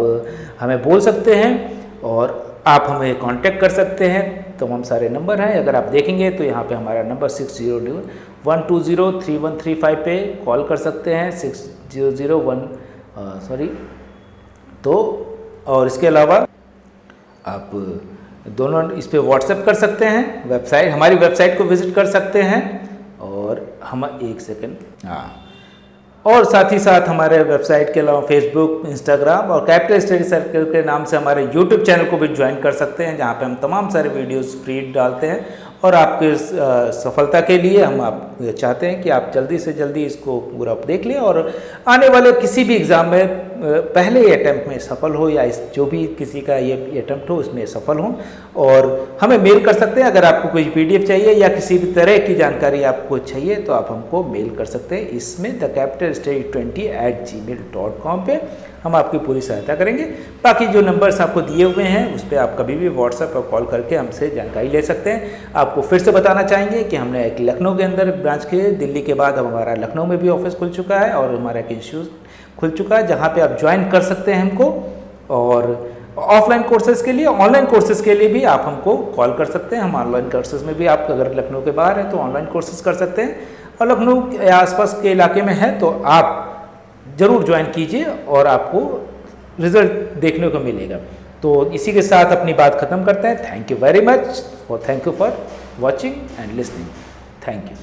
हमें बोल सकते हैं और आप हमें कांटेक्ट कर सकते हैं। तमाम सारे नंबर हैं, अगर आप देखेंगे तो यहाँ पे हमारा नंबर 6001203135 पे कॉल कर सकते हैं, 6001 तो और इसके अलावा आप दोनों इस पे व्हाट्सएप कर सकते हैं, वेबसाइट, हमारी वेबसाइट को विजिट कर सकते हैं। और हम एक सेकेंड, हाँ, और साथ ही साथ हमारे वेबसाइट के अलावा फेसबुक, इंस्टाग्राम और कैपिटल स्टडी सर्कल के नाम से हमारे यूट्यूब चैनल को भी ज्वाइन कर सकते हैं, जहाँ पे हम तमाम सारे वीडियोस फ्री डालते हैं। और आपके सफलता के लिए हम आप चाहते हैं कि आप जल्दी से जल्दी इसको पूरा देख लें और आने वाले किसी भी एग्ज़ाम में पहले अटैम्प्ट में सफल हो, या इस जो भी किसी का ये अटैम्प्ट हो उसमें सफल हो। और हमें मेल कर सकते हैं अगर आपको कोई PDF चाहिए या किसी भी तरह की जानकारी आपको चाहिए तो आप हमको मेल कर सकते हैं। इसमें thecapitalstudy20@gmail.com पे हम आपकी पूरी सहायता करेंगे। बाकी जो नंबर्स आपको दिए हुए हैं उस पर आप कभी भी व्हाट्सएप और कॉल करके हमसे जानकारी ले सकते हैं। आपको फिर से बताना चाहेंगे कि हमने एक लखनऊ के अंदर ब्रांच के, दिल्ली के बाद अब हमारा लखनऊ में भी ऑफिस खुल चुका है और हमारा एक इंस्टीट्यूट खुल चुका है जहाँ पे आप ज्वाइन कर सकते हैं हमको। और ऑफलाइन कोर्सेज के लिए, ऑनलाइन कोर्सेज के लिए भी आप हमको कॉल कर सकते हैं। हम ऑनलाइन कोर्सेज में भी, आप अगर लखनऊ के बाहर हैं तो ऑनलाइन कोर्सेज कर सकते हैं, और लखनऊ के आसपास के इलाके में है तो आप ज़रूर ज्वाइन कीजिए और आपको रिजल्ट देखने को मिलेगा। तो इसी के साथ अपनी बात ख़त्म करते हैं। Thank you very much, thank you for watching and listening. Thank you.